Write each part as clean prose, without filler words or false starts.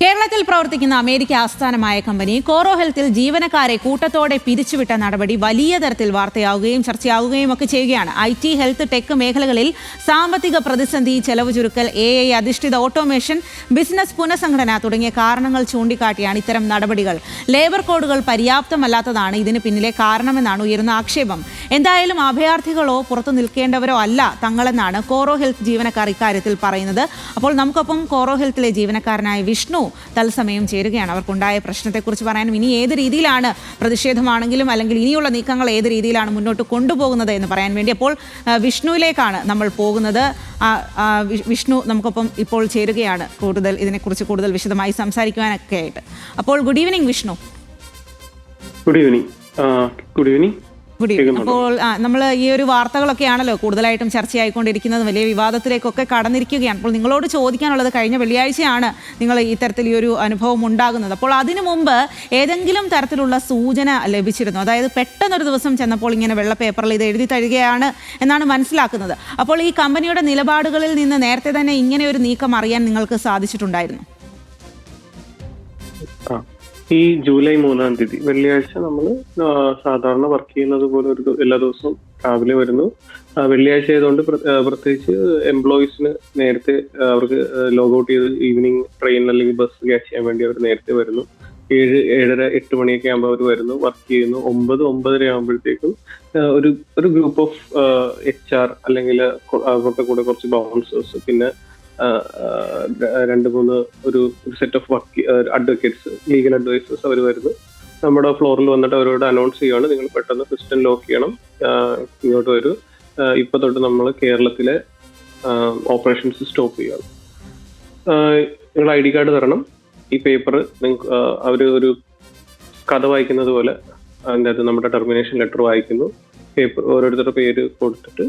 കേരളത്തിൽ പ്രവർത്തിക്കുന്ന അമേരിക്ക ആസ്ഥാനമായ കമ്പനി കോറോ ഹെൽത്തിൽ ജീവനക്കാരെ കൂട്ടത്തോടെ പിരിച്ചുവിട്ട നടപടി വലിയ തരത്തിൽ വാർത്തയാവുകയും ചർച്ചയാവുകയും ഒക്കെ ചെയ്യുകയാണ്. IT, ഹെൽത്ത്, ടെക് മേഖലകളിൽ സാമ്പത്തിക പ്രതിസന്ധി, ചെലവ് ചുരുക്കൽ, AI അധിഷ്ഠിത ഓട്ടോമേഷൻ, ബിസിനസ് പുനഃസംഘടന തുടങ്ങിയ കാരണങ്ങൾ ചൂണ്ടിക്കാട്ടിയാണ് ഇത്തരം നടപടികൾ. ലേബർ കോഡുകൾ പര്യാപ്തമല്ലാത്തതാണ് ഇതിന് പിന്നിലെ കാരണമെന്നാണ് ഉയരുന്ന ആക്ഷേപം. എന്തായാലും അഭയാർത്ഥികളോ പുറത്തു നിൽക്കേണ്ടവരോ അല്ല തങ്ങളെന്നാണ് കോറോ ഹെൽത്ത് ജീവനക്കാർ ഇക്കാര്യത്തിൽ പറയുന്നത്. അപ്പോൾ നമുക്കൊപ്പം കോറോ ഹെൽത്തിലെ ജീവനക്കാരനായ വിഷ്ണു തത്സമയം ചേരുകയാണ്. അവർക്കുണ്ടായ പ്രശ്നത്തെക്കുറിച്ച് പറയാനും ഇനി ഏത് രീതിയിലാണ് പ്രതിഷേധമാണെങ്കിലും അല്ലെങ്കിൽ ഇനിയുള്ള നീക്കങ്ങൾ ഏത് രീതിയിലാണ് മുന്നോട്ട് കൊണ്ടുപോകുന്നത് എന്ന് പറയാൻ വേണ്ടി അപ്പോൾ വിഷ്ണുവിലേക്കാണ് നമ്മൾ പോകുന്നത്. വിഷ്ണു നമുക്കൊപ്പം ഇപ്പോൾ ചേരുകയാണ് ഇതിനെക്കുറിച്ച് കൂടുതൽ വിശദമായി സംസാരിക്കുവാനൊക്കെ ആയിട്ട്. അപ്പോൾ good evening Vishnu. Good evening. Good evening. അപ്പോൾ നമ്മൾ ഈ ഒരു വാർത്തകളൊക്കെയാണല്ലോ കൂടുതലായിട്ടും ചർച്ചയായിക്കൊണ്ടിരിക്കുന്നത്, വലിയ വിവാദത്തിലേക്കൊക്കെ കടന്നിരിക്കുകയാണ്. അപ്പോൾ നിങ്ങളോട് ചോദിക്കാനുള്ളത്, കഴിഞ്ഞ വെള്ളിയാഴ്ചയാണ് നിങ്ങൾ ഇത്തരത്തിൽ ഈ ഒരു അനുഭവം ഉണ്ടാകുന്നത്. അപ്പോൾ അതിനു മുമ്പ് ഏതെങ്കിലും തരത്തിലുള്ള സൂചന ലഭിച്ചിരുന്നു? അതായത് പെട്ടെന്നൊരു ദിവസം ചെന്നപ്പോൾ ഇങ്ങനെ വെള്ള പേപ്പറിൽ ഇത് എഴുതി തരികയാണ് എന്നാണ് മനസ്സിലാക്കുന്നത്. അപ്പോൾ ഈ കമ്പനിയുടെ നിലപാടുകളിൽ നിന്ന് നേരത്തെ തന്നെ ഇങ്ങനെ ഒരു നീക്കം അറിയാൻ നിങ്ങൾക്ക് സാധിച്ചിട്ടുണ്ടായിരുന്നു? ഈ ജൂലൈ 3-ാം തീയതി വെള്ളിയാഴ്ച നമ്മൾ സാധാരണ വർക്ക് ചെയ്യുന്നത് പോലെ എല്ലാ ദിവസവും രാവിലെ വരുന്നു. വെള്ളിയാഴ്ച ആയതുകൊണ്ട് പ്രത്യേകിച്ച് എംപ്ലോയീസിന് നേരത്തെ അവർക്ക് ലോഗൌട്ട് ചെയ്ത് ഈവനിങ് ട്രെയിൻ അല്ലെങ്കിൽ ബസ് ക്യാച്ച് ചെയ്യാൻ വേണ്ടി അവർ നേരത്തെ വരുന്നു. 7, 7:30, 8 മണിയൊക്കെ ആകുമ്പോൾ അവർ വരുന്നു, വർക്ക് ചെയ്യുന്നു. 9, 9:30 ആകുമ്പോഴത്തേക്കും ഒരു ഗ്രൂപ്പ് ഓഫ് HR അല്ലെങ്കിൽ അവരുടെ കൂടെ കുറച്ച് ബൗൺസേഴ്സ്, പിന്നെ 2-3 ഒരു set of advocates, legal advisers അവർ വരുന്നു. നമ്മുടെ ഫ്ലോറിൽ വന്നിട്ട് അവരോട് അനൗൺസ് ചെയ്യുകയാണ്, നിങ്ങൾ പെട്ടെന്ന് സിസ്റ്റം ലോക്ക് ചെയ്യണം, ഇങ്ങോട്ട് വരൂ, ഇപ്പൊ തൊട്ട് നമ്മൾ കേരളത്തിലെ ഓപ്പറേഷൻസ് സ്റ്റോപ്പ് ചെയ്യണം, നിങ്ങൾ ID കാർഡ് തരണം, ഈ പേപ്പർ അവർ ഒരു കഥ വായിക്കുന്നത് പോലെ അതിൻ്റെ അകത്ത് നമ്മുടെ ടെർമിനേഷൻ ലെറ്റർ വായിക്കുന്നു, പേപ്പർ ഓരോരുത്തരുടെ പേര് കൊടുത്തിട്ട്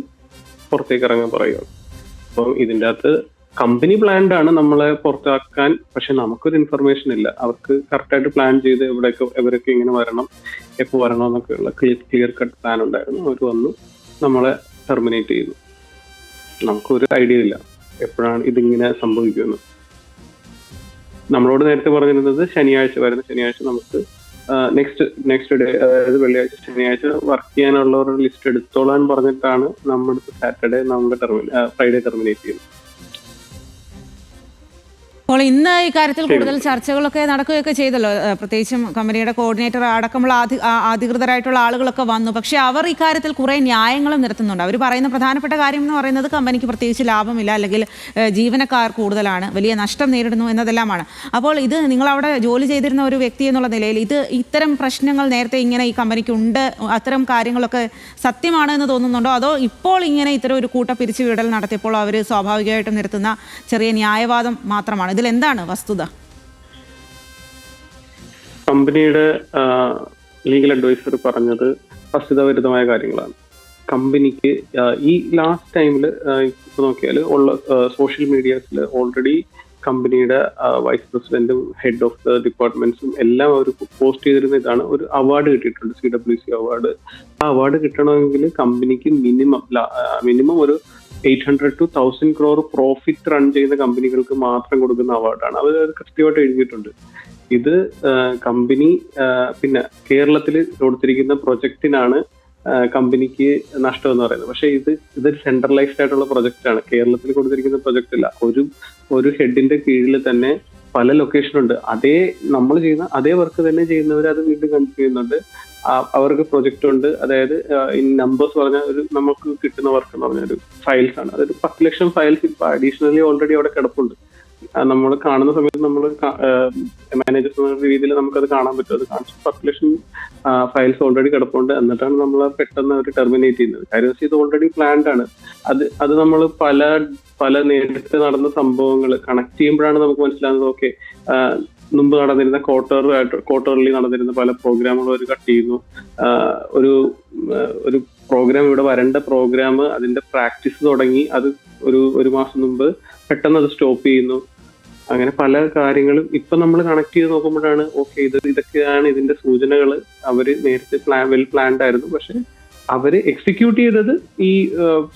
പുറത്തേക്ക് ഇറങ്ങാൻ പറയുകയാണ്. അപ്പം ഇതിൻ്റെ അകത്ത് കമ്പനി പ്ലാൻഡ് ആണ് നമ്മളെ പുറത്താക്കാൻ, പക്ഷെ നമുക്കൊരു ഇൻഫർമേഷൻ ഇല്ല. അവർക്ക് കറക്റ്റായിട്ട് പ്ലാൻ ചെയ്ത് എവരൊക്കെ ഇങ്ങനെ വരണം, എപ്പോൾ വരണം എന്നൊക്കെയുള്ള ക്ലിയർ കട്ട് പ്ലാൻ ഉണ്ടായിരുന്നു. അവർ വന്നു നമ്മളെ ടെർമിനേറ്റ് ചെയ്തു. നമുക്കൊരു ഐഡിയ ഇല്ല എപ്പോഴാണ് ഇതിങ്ങനെ സംഭവിക്കുന്നത്. നമ്മളോട് നേരത്തെ പറഞ്ഞിരുന്നത് വരുന്ന ശനിയാഴ്ച നമുക്ക് നെക്സ്റ്റ് ഡേ, അതായത് വെള്ളിയാഴ്ച ശനിയാഴ്ച വർക്ക് ചെയ്യാനുള്ളവരുടെ ലിസ്റ്റ് എടുത്തോളാൻ പറഞ്ഞിട്ടാണ് നമ്മുടെ സാറ്റർഡേ ഫ്രൈഡേ ടെർമിനേറ്റ് ചെയ്യുന്നത്. അപ്പോൾ ഇന്ന് ഇക്കാര്യത്തിൽ കൂടുതൽ ചർച്ചകളൊക്കെ നടക്കുകയൊക്കെ ചെയ്തല്ലോ. പ്രത്യേകിച്ചും കമ്പനിയുടെ കോർഡിനേറ്റർ അടക്കമുള്ള അധികൃതരായിട്ടുള്ള ആളുകളൊക്കെ വന്നു. പക്ഷേ അവർ ഇക്കാര്യത്തിൽ കുറേ ന്യായങ്ങളും നിരത്തുന്നുണ്ട്. അവർ പറയുന്ന പ്രധാനപ്പെട്ട കാര്യം എന്ന് പറയുന്നത് കമ്പനിക്ക് പ്രത്യേകിച്ച് ലാഭമില്ല, അല്ലെങ്കിൽ ജീവനക്കാർ കൂടുതലാണ്, വലിയ നഷ്ടം നേരിടുന്നു എന്നതെല്ലാമാണ്. അപ്പോൾ ഇത് നിങ്ങളവിടെ ജോലി ചെയ്തിരുന്ന ഒരു വ്യക്തി എന്നുള്ള നിലയിൽ ഇത്തരം പ്രശ്നങ്ങൾ നേരത്തെ ഇങ്ങനെ ഈ കമ്പനിക്ക് ഉണ്ട്, അത്തരം കാര്യങ്ങളൊക്കെ സത്യമാണ് എന്ന് തോന്നുന്നുണ്ടോ? അതോ ഇപ്പോൾ ഇങ്ങനെ ഇത്തരം ഒരു പിരിച്ചുവിടൽ നടത്തിയപ്പോൾ അവർ സ്വാഭാവികമായിട്ടും നിരത്തുന്ന ചെറിയ ന്യായവാദം മാത്രമാണ്? ഇതിൽ എന്താണ് വസ്തുത? കമ്പനിയുടെ ലീഗൽ അഡ്വൈസർ പറഞ്ഞത് വസ്തുതാവിരുദ്ധമായ കാര്യങ്ങളാണ്. കമ്പനിക്ക് ഈ ലാസ്റ്റ് ടൈമിൽ ഇപ്പൊ നോക്കിയാൽ ഉള്ള സോഷ്യൽ മീഡിയാസിൽ ഓൾറെഡി കമ്പനിയുടെ വൈസ് പ്രസിഡന്റും ഹെഡ് ഓഫ് ദ ഡിപ്പാർട്ട്മെന്റ്സും എല്ലാം അവർ പോസ്റ്റ് ചെയ്തിരുന്ന ഇതാണ്, ഒരു അവാർഡ് കിട്ടിയിട്ടുണ്ട്, CWC അവാർഡ്. ആ അവാർഡ് കിട്ടണമെങ്കിൽ കമ്പനിക്ക് മിനിമം ഒരു 800 to 1000 crore പ്രോഫിറ്റ് റൺ ചെയ്യുന്ന കമ്പനികൾക്ക് മാത്രം കൊടുക്കുന്ന അവാർഡാണ്. അത് കൃത്യമായിട്ട് എഴുതിയിട്ടുണ്ട്. ഇത് കമ്പനി പിന്നെ കേരളത്തിൽ കൊടുത്തിരിക്കുന്ന പ്രൊജക്ടിനാണ് കമ്പനിക്ക് നഷ്ടം എന്ന് പറയുന്നത്. പക്ഷെ ഇതൊരു സെൻട്രലൈസ്ഡ് ആയിട്ടുള്ള പ്രൊജക്റ്റ് ആണ്, കേരളത്തിൽ കൊടുത്തിരിക്കുന്ന പ്രൊജക്റ്റ് അല്ല. ഒരു ഹെഡിന്റെ കീഴിൽ തന്നെ പല ലൊക്കേഷനുണ്ട്. നമ്മൾ ചെയ്യുന്ന അതേ വർക്ക് തന്നെ ചെയ്യുന്നവർ അത് വീണ്ടും കണ്ടിന്യൂ ചെയ്യുന്നുണ്ട്. അവർക്ക് പ്രൊജക്റ്റ് ഉണ്ട്. അതായത് ഈ നമ്പേഴ്സ് പറഞ്ഞ നമുക്ക് കിട്ടുന്ന വർക്ക് എന്ന് പറഞ്ഞ ഒരു ഫയൽസ് ആണ്. അതൊരു 10 ലക്ഷം ഫയൽസ് ഇപ്പൊ അഡീഷണലി ഓൾറെഡി അവിടെ കിടപ്പുണ്ട്. നമ്മൾ കാണുന്ന സമയത്ത് നമ്മൾ മാനേജേഴ്സ് എന്ന രീതിയിൽ നമുക്കത് കാണാൻ പറ്റും. അത് കാണിച്ച് 10 ലക്ഷം ഫയൽസ് ഓൾറെഡി കിടപ്പുണ്ട്. എന്നിട്ടാണ് നമ്മൾ പെട്ടെന്ന് അവർ ടെർമിനേറ്റ് ചെയ്യുന്നത്. കാര്യം ഇത് ഓൾറെഡി പ്ലാൻഡ് ആണ്. അത് നമ്മൾ പല നേരിട്ട് നടന്ന സംഭവങ്ങൾ കണക്ട് ചെയ്യുമ്പോഴാണ് നമുക്ക് മനസ്സിലാകുന്നത്. ഓക്കെ, മുമ്പ് നടന്നിരുന്ന ക്വാർട്ടർലി നടന്നിരുന്ന പല പ്രോഗ്രാമുകളും അവർ കട്ട് ചെയ്യുന്നു. ഒരു പ്രോഗ്രാം, ഇവിടെ വരേണ്ട പ്രോഗ്രാം, അതിന്റെ പ്രാക്ടീസ് തുടങ്ങി, അത് ഒരു മാസം മുമ്പ് പെട്ടെന്ന് അത് സ്റ്റോപ്പ് ചെയ്യുന്നു. അങ്ങനെ പല കാര്യങ്ങളും ഇപ്പൊ നമ്മൾ കണക്ട് ചെയ്ത് നോക്കുമ്പോഴാണ് ഓക്കെ, ഇതൊക്കെയാണ് ഇതിന്റെ സൂചനകൾ. അവര് നേരത്തെ വെൽ പ്ലാൻഡ് ആയിരുന്നു. പക്ഷെ അവര് എക്സിക്യൂട്ട് ചെയ്തത് ഈ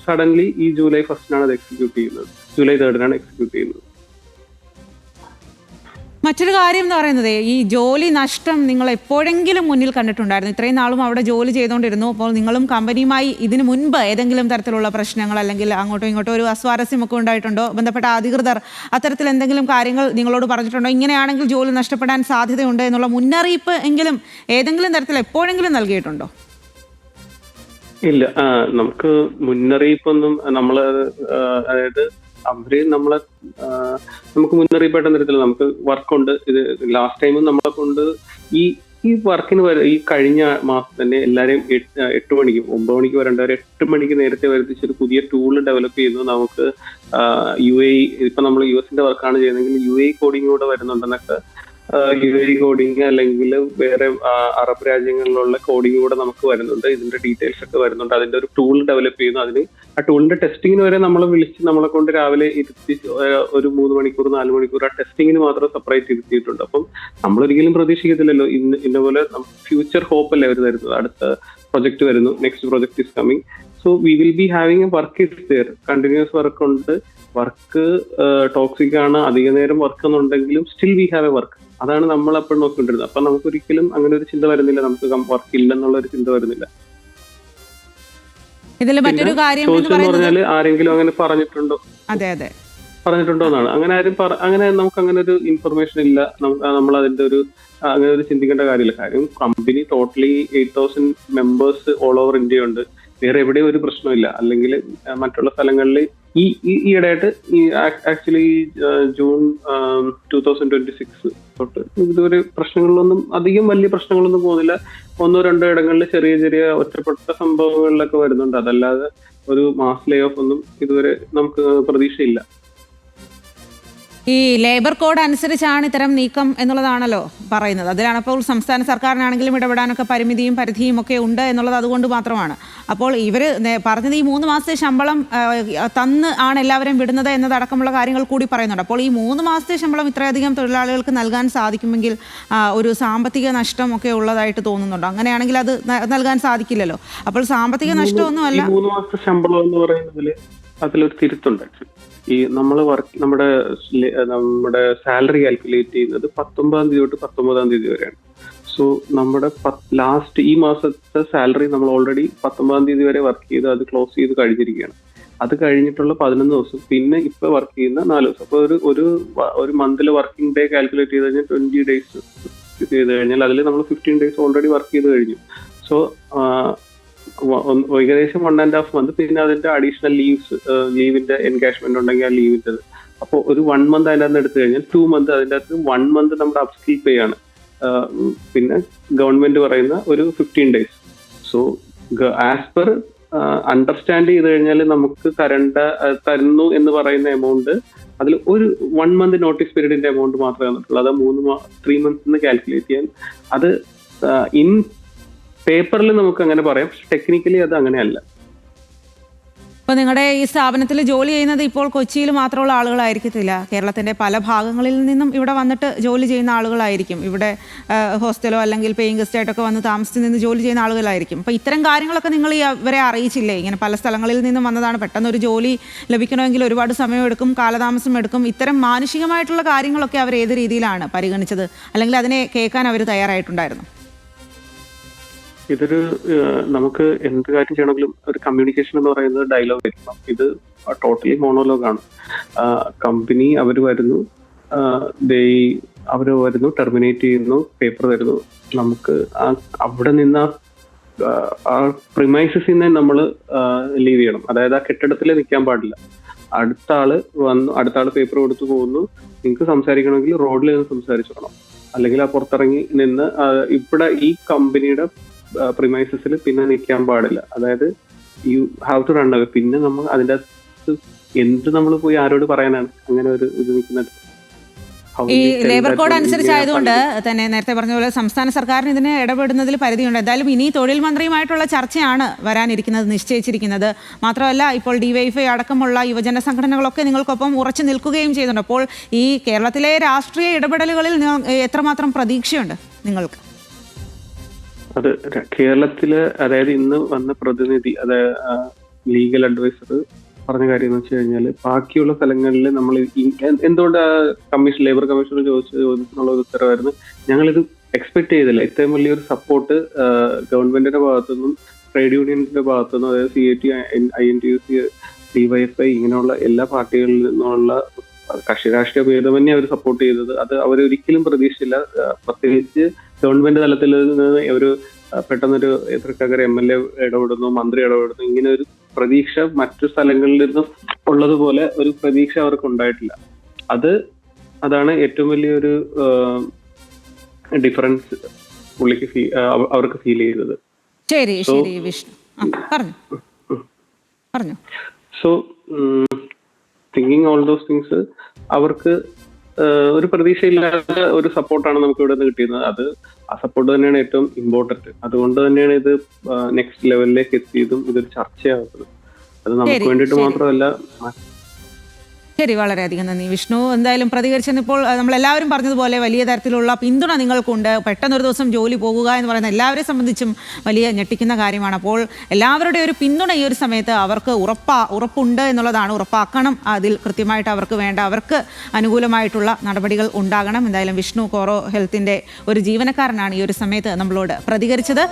സഡൻലി ഈ ജൂലൈ 1st അത് എക്സിക്യൂട്ട് ചെയ്യുന്നത്. ജൂലൈ 3rd എക്സിക്യൂട്ട് ചെയ്യുന്നത്. മറ്റൊരു കാര്യം എന്ന് പറയുന്നത് ഈ ജോലി നഷ്ടം നിങ്ങൾ എപ്പോഴെങ്കിലും മുന്നിൽ കണ്ടിട്ടുണ്ടായിരുന്നു? ഇത്രയും നാളും അവിടെ ജോലി ചെയ്തുകൊണ്ടിരുന്നു. അപ്പോൾ നിങ്ങളും കമ്പനിയുമായി ഇതിനു മുൻപ് ഏതെങ്കിലും തരത്തിലുള്ള പ്രശ്നങ്ങൾ അല്ലെങ്കിൽ അങ്ങോട്ടോ ഇങ്ങോട്ടോ ഒരു അസ്വാരസ്യമൊക്കെ ഉണ്ടായിട്ടുണ്ടോ? ബന്ധപ്പെട്ട അധികൃതർ അത്തരത്തിൽ എന്തെങ്കിലും കാര്യങ്ങൾ നിങ്ങളോട് പറഞ്ഞിട്ടുണ്ടോ? ഇങ്ങനെയാണെങ്കിൽ ജോലി നഷ്ടപ്പെടാൻ സാധ്യതയുണ്ട് എന്നുള്ള മുന്നറിയിപ്പ് എങ്കിലും ഏതെങ്കിലും തരത്തിൽ എപ്പോഴെങ്കിലും നൽകിയിട്ടുണ്ടോ? ഇല്ല, നമുക്ക് മുന്നറിയിപ്പൊന്നും നമ്മള് അതായത് അവര് നമ്മളെ നമുക്ക് മുന്നറിയിപ്പായിട്ട് തരത്തില്ല. നമുക്ക് വർക്കുണ്ട്. ഇത് ലാസ്റ്റ് ടൈമും നമ്മളെ കൊണ്ട് ഈ ഈ വർക്കിന് ഈ കഴിഞ്ഞ മാസം തന്നെ എല്ലാവരെയും 8 മണിക്ക് 9 മണിക്ക് വരേണ്ടവർ 8 മണിക്ക് നേരത്തെ വരുത്തിച്ച് ഒരു പുതിയ ടൂൾ ഡെവലപ്പ് ചെയ്യുന്നു. നമുക്ക് UAE ഇപ്പൊ നമ്മൾ US വർക്കാണ് ചെയ്യുന്നതെങ്കിൽ UAE കോഡിംഗ് കൂടെ വരുന്നുണ്ടെന്നൊക്കെ, UAE കോഡിങ് അല്ലെങ്കിൽ വേറെ അറബ് രാജ്യങ്ങളിലുള്ള കോഡിംഗ് കൂടെ നമുക്ക് വരുന്നുണ്ട്. ഇതിന്റെ ഡീറ്റെയിൽസ് ഒക്കെ വരുന്നുണ്ട്. അതിന്റെ ഒരു ടൂൾ ഡെവലപ്പ് ചെയ്യുന്നു. അതിന് ആ ടൂളിന്റെ ടെസ്റ്റിങ്ങിന് വരെ നമ്മളെ വിളിച്ച് നമ്മളെ കൊണ്ട് രാവിലെ ഇരുത്തി ഒരു 3 മണിക്കൂർ 4 മണിക്കൂർ ആ ടെസ്റ്റിങ്ങിന് മാത്രം സെപ്പറേറ്റ് ഇരുത്തിയിട്ടുണ്ട്. അപ്പം നമ്മളൊരിക്കലും പ്രതീക്ഷിക്കത്തില്ലല്ലോ ഇന്നപോലെ ഫ്യൂച്ചർ ഹോപ്പ് അല്ലേ അവർ തരുന്നത്. അടുത്ത പ്രൊജക്ട് വരുന്നു, next project is coming. So we will be having a work is there, continuous work ഉണ്ട്. വർക്ക് ടോക്സിക് ആണ്, അധിക നേരം വർക്ക് എന്നുണ്ടെങ്കിലും still we have a work. അതാണ് നമ്മൾ അപ്പോൾ നോക്കിക്കൊണ്ടിരുന്നത്. അപ്പൊ നമുക്ക് ഒരിക്കലും അങ്ങനെ ഒരു ചിന്ത വരുന്നില്ല, നമുക്ക് വർക്ക് ഇല്ലെന്നുള്ള ഒരു ചിന്ത വരുന്നില്ല. ഇതിൽ മറ്റൊരു കാര്യം പറഞ്ഞാല് ആരെങ്കിലും അങ്ങനെ പറഞ്ഞിട്ടുണ്ടോ? അതെ അതെ പറഞ്ഞിട്ടുണ്ടോ എന്നാണ്. അങ്ങനെ ആരും അങ്ങനെ നമുക്ക് അങ്ങനെ ഒരു ഇൻഫർമേഷൻ ഇല്ല. നമ്മൾ അതിന്റെ ഒരു അങ്ങനെ ഒരു ചിന്തിക്കേണ്ട കാര്യമില്ല. കാര്യം company totally 8,000 members all over India ഉണ്ട്. വേറെ എവിടെയും ഒരു പ്രശ്നമില്ല. അല്ലെങ്കിൽ മറ്റുള്ള സ്ഥലങ്ങളിൽ ഈ ഈയിടെയായിട്ട് ഈ ആക്ച്വലി ജൂൺ 2026 തൊട്ട് ഇതുവരെ പ്രശ്നങ്ങളിലൊന്നും അധികം വലിയ പ്രശ്നങ്ങളൊന്നും പോകുന്നില്ല. 1-2 ഇടങ്ങളിൽ ചെറിയ ചെറിയ ഒറ്റപ്പെട്ട സംഭവങ്ങളിലൊക്കെ വരുന്നുണ്ട്. അതല്ലാതെ ഒരു മാസ് ലേ ഓഫ് ഒന്നും ഇതുവരെ നമുക്ക് പ്രതീക്ഷയില്ല. ഈ ലേബർ കോഡ് അനുസരിച്ചാണ് ഇത്തരം നീക്കം എന്നുള്ളതാണല്ലോ പറയുന്നത്. അതിലാണപ്പോൾ സംസ്ഥാന സർക്കാരിനാണെങ്കിലും ഇടപെടാനൊക്കെ പരിമിതിയും പരിധിയും ഒക്കെ ഉണ്ട് എന്നുള്ളത് അതുകൊണ്ട് മാത്രമാണ്. അപ്പോൾ ഇവർ പറഞ്ഞത് ഈ 3 മാസത്തെ ശമ്പളം തന്ന് ആണ് എല്ലാവരും വിടുന്നത് എന്നതടക്കമുള്ള കാര്യങ്ങൾ കൂടി പറയുന്നുണ്ട്. അപ്പോൾ ഈ 3 മാസത്തെ ശമ്പളം ഇത്രയധികം തൊഴിലാളികൾക്ക് നൽകാൻ സാധിക്കുമെങ്കിൽ ഒരു സാമ്പത്തിക നഷ്ടം ഒക്കെ ഉള്ളതായിട്ട് തോന്നുന്നുണ്ടോ? അങ്ങനെയാണെങ്കിൽ അത് നൽകാൻ സാധിക്കില്ലല്ലോ. അപ്പോൾ സാമ്പത്തിക നഷ്ടമൊന്നുമല്ല. 3 മാസത്തെ ശമ്പളം എന്ന് പറയുന്നതിൽ അതിലൊരു തിരുത്തുണ്ട്. ഈ നമ്മൾ നമ്മുടെ സാലറി കാൽക്കുലേറ്റ് ചെയ്യുന്നത് 19-ാം തീയതി തൊട്ട് 19-ാം തീയതി വരെയാണ്. സോ നമ്മുടെ ലാസ്റ്റ് ഈ മാസത്തെ സാലറി നമ്മൾ ഓൾറെഡി 19-ാം തീയതി വരെ വർക്ക് ചെയ്ത് അത് ക്ലോസ് ചെയ്ത് കഴിഞ്ഞിരിക്കുകയാണ്. അത് കഴിഞ്ഞിട്ടുള്ള 11 ദിവസം പിന്നെ ഇപ്പൊ വർക്ക് ചെയ്യുന്ന 4 ദിവസം. അപ്പൊ ഒരു മന്തിൽ വർക്കിംഗ് ഡേ കാൽക്കുലേറ്റ് ചെയ്ത് കഴിഞ്ഞാൽ 20 ഡേയ്സ് ചെയ്ത് കഴിഞ്ഞാൽ അതിൽ നമ്മൾ 15 ഡേയ്സ് ഓൾറെഡി വർക്ക് ചെയ്ത് കഴിഞ്ഞു. സോ ഏകദേശം 1.5 മന്ത്. പിന്നെ അതിന്റെ അഡീഷണൽ ലീവിന്റെ എൻഗേജ്മെന്റ് ഉണ്ടെങ്കിൽ ആ ലീവിന്റെ അപ്പോൾ ഒരു 1 മന്ത് അതിൻ്റെ അകത്ത് എടുത്തു കഴിഞ്ഞാൽ 2 മന്ത് അതിൻ്റെ അകത്ത് 1 മന്ത് നമ്മുടെ അപ്സ്കിൽ പേ ആണ്. പിന്നെ ഗവൺമെന്റ് പറയുന്ന ഒരു 15 days. So as per understand ചെയ്ത് കഴിഞ്ഞാൽ നമുക്ക് തരുന്നു എന്ന് പറയുന്ന എമൗണ്ട് അതിൽ ഒരു 1 മന്ത് നോട്ടീസ് പീരീഡിന്റെ എമൗണ്ട് മാത്രമേ വന്നിട്ടുള്ളൂ. അത് 3 മന്ത്സ് കാൽക്കുലേറ്റ് ചെയ്യാൻ അത് ഇൻ പേപ്പറിൽ നമുക്ക് അങ്ങനെ പറയാം. ടെക്നിക്കലി അത് അങ്ങനെയല്ല. ഇപ്പോൾ നിങ്ങളുടെ ഈ സ്ഥാപനത്തിൽ ജോലി ചെയ്യുന്നത് ഇപ്പോൾ കൊച്ചിയിൽ മാത്രമുള്ള ആളുകളായിരിക്കത്തില്ല. കേരളത്തിൻ്റെ പല ഭാഗങ്ങളിൽ നിന്നും ഇവിടെ വന്നിട്ട് ജോലി ചെയ്യുന്ന ആളുകളായിരിക്കും. ഇവിടെ ഹോസ്റ്റലോ അല്ലെങ്കിൽ പേയിങ് ഗസ്റ്റ് ആയിട്ടൊക്കെ വന്ന് താമസിച്ച് നിന്ന് ജോലി ചെയ്യുന്ന ആളുകളായിരിക്കും. അപ്പോൾ ഇത്തരം കാര്യങ്ങളൊക്കെ നിങ്ങൾ ഇവരെ അറിയിച്ചില്ലേ? ഇങ്ങനെ പല സ്ഥലങ്ങളിൽ നിന്നും വന്നതാണ്, പെട്ടെന്ന് ഒരു ജോലി ലഭിക്കണമെങ്കിൽ ഒരുപാട് സമയമെടുക്കും, കാലതാമസം എടുക്കും. ഇത്തരം മാനുഷികമായിട്ടുള്ള കാര്യങ്ങളൊക്കെ അവർ ഏത് രീതിയിലാണ് പരിഗണിച്ചത്? അല്ലെങ്കിൽ അതിനെ കേൾക്കാൻ അവർ തയ്യാറായിട്ടുണ്ടായിരുന്നു? ഇതൊരു നമുക്ക് എന്ത് കാര്യം ചെയ്യണമെങ്കിലും ഒരു കമ്മ്യൂണിക്കേഷൻ എന്ന് പറയുന്നത് ഡയലോഗ് ആയിരിക്കണം. ഇത് ടോട്ടലി മോണോലോഗാണ്. കമ്പനി അവർ വരുന്നു, ടെർമിനേറ്റ് ചെയ്യുന്നു, പേപ്പർ തരുന്നു. നമുക്ക് അവിടെ നിന്ന് ആ പ്രിമൈസസിൽ നിന്ന് നമ്മൾ ലീവ് ചെയ്യണം. അതായത് ആ കെട്ടിടത്തിൽ നിൽക്കാൻ പാടില്ല. അടുത്ത ആള് പേപ്പർ കൊടുത്തു പോകുന്നു. നിങ്ങൾക്ക് സംസാരിക്കണമെങ്കിൽ റോഡിൽ നിന്ന് സംസാരിച്ചോണം, അല്ലെങ്കിൽ ആ പുറത്തിറങ്ങി നിന്ന് ഇവിടെ ഈ കമ്പനിയുടെ പ്രിമൈസസിൽ പിന്നെ നിൽക്കാൻ പാടില്ല. അതായത് you have to run away. പിന്നെ നമ്മൾ അതിൻ്റെ അകത്ത് നമ്മൾ പോയി ആരോട് പറയാനാണ് അങ്ങനെ ഒരു ഇത് നിൽക്കുന്നത്? ഈ ലേബർ കോഡ് അനുസരിച്ചായതുകൊണ്ട് തന്നെ നേരത്തെ പറഞ്ഞ പോലെ സംസ്ഥാന സർക്കാരിന് ഇതിന് ഇടപെടുന്നതിൽ പരിധിയുണ്ട്. എന്തായാലും ഇനി തൊഴിൽ മന്ത്രിയുമായിട്ടുള്ള ചർച്ചയാണ് വരാനിരിക്കുന്നത്, നിശ്ചയിച്ചിരിക്കുന്നത്. മാത്രമല്ല ഇപ്പോൾ DYFI അടക്കമുള്ള യുവജന സംഘടനകളൊക്കെ നിങ്ങൾക്കൊപ്പം ഉറച്ചു നിൽക്കുകയും ചെയ്യുന്നുണ്ട്. അപ്പോൾ ഈ കേരളത്തിലെ രാഷ്ട്രീയ ഇടപെടലുകളിൽ എത്രമാത്രം പ്രതീക്ഷയുണ്ട് നിങ്ങൾക്ക്? അത് കേരളത്തില്, അതായത് ഇന്ന് വന്ന പ്രതിനിധി, അതായത് ലീഗൽ അഡ്വൈസർ പറഞ്ഞ കാര്യം എന്ന് വെച്ച് കഴിഞ്ഞാൽ ബാക്കിയുള്ള സ്ഥലങ്ങളിൽ നമ്മൾ എന്തുകൊണ്ട് ലേബർ കമ്മീഷണർ ചോദിച്ച ചോദ്യത്തിനുള്ള ഒരു ഉത്തരവായിരുന്നു, ഞങ്ങളിത് എക്സ്പെക്ട് ചെയ്തില്ല. ഇത്രയും വലിയൊരു സപ്പോർട്ട് ഗവൺമെന്റിന്റെ ഭാഗത്തുനിന്നും ട്രേഡ് യൂണിയൻസിന്റെ ഭാഗത്തുനിന്നും, അതായത് CIT, INTUC, DYFI ഇങ്ങനെയുള്ള എല്ലാ പാർട്ടികളിൽ നിന്നുള്ള കക്ഷി രാഷ്ട്രീയ ഭേദമന്യേ അവർ സപ്പോർട്ട് ചെയ്തത്. അത് അവരൊരിക്കലും പ്രതീക്ഷിച്ചില്ല. പ്രത്യേകിച്ച് ഗവൺമെന്റ് തലത്തിൽ നിന്ന് ഒരു പെട്ടെന്നൊരു തൃക്കാക്കര MLA ഇടപെടുന്നു, മന്ത്രി ഇടപെടുന്നു, ഇങ്ങനെ ഒരു പ്രതീക്ഷ മറ്റു സ്ഥലങ്ങളിൽ നിന്നും ഉള്ളതുപോലെ ഒരു പ്രതീക്ഷ അവർക്ക് ഉണ്ടായിട്ടില്ല. അതാണ് ഏറ്റവും വലിയൊരു ഡിഫറൻസ് പുള്ളിക്ക് അവർക്ക് ഫീൽ ചെയ്തത്. ശരി ശരി വിഷ്ണു, പറഞ്ഞു. So thinking all those things, അവർക്ക് ഒരു പ്രതീക്ഷയില്ലാത്ത ഒരു സപ്പോർട്ടാണ് നമുക്ക് ഇവിടെ നിന്ന് കിട്ടിയത്. ആ സപ്പോർട്ട് തന്നെയാണ് ഏറ്റവും ഇമ്പോർട്ടന്റ്. അതുകൊണ്ട് തന്നെയാണ് ഇത് നെക്സ്റ്റ് ലെവലിലേക്ക് എത്തിയതും ഇതൊരു ചർച്ചയാവുന്നത്. അത് നമുക്ക് വേണ്ടിയിട്ട് മാത്രമല്ല. ശരി, വളരെയധികം നന്ദി വിഷ്ണു. എന്തായാലും പ്രതികരിച്ചപ്പോൾ നമ്മളെല്ലാവരും പറഞ്ഞതുപോലെ വലിയ തരത്തിലുള്ള പിന്തുണ നിങ്ങൾക്കുണ്ട്. പെട്ടെന്നൊരു ദിവസം ജോലി പോകുക എന്ന് പറയുന്നത് എല്ലാവരെയും സംബന്ധിച്ചും വലിയ ഞെട്ടിക്കുന്ന കാര്യമാണ്. അപ്പോൾ എല്ലാവരുടെയും ഒരു പിന്തുണ ഈ ഒരു സമയത്ത് അവർക്ക് ഉറപ്പുണ്ട് എന്നുള്ളതാണ്. ഉറപ്പാക്കണം, അതിൽ കൃത്യമായിട്ട് അവർക്ക് അനുകൂലമായിട്ടുള്ള നടപടികൾ ഉണ്ടാകണം. എന്തായാലും വിഷ്ണു കോറോ ഹെൽത്തിന്റെ ഒരു ജീവനക്കാരനാണ് ഈ ഒരു സമയത്ത് നമ്മളോട് പ്രതികരിച്ചത്.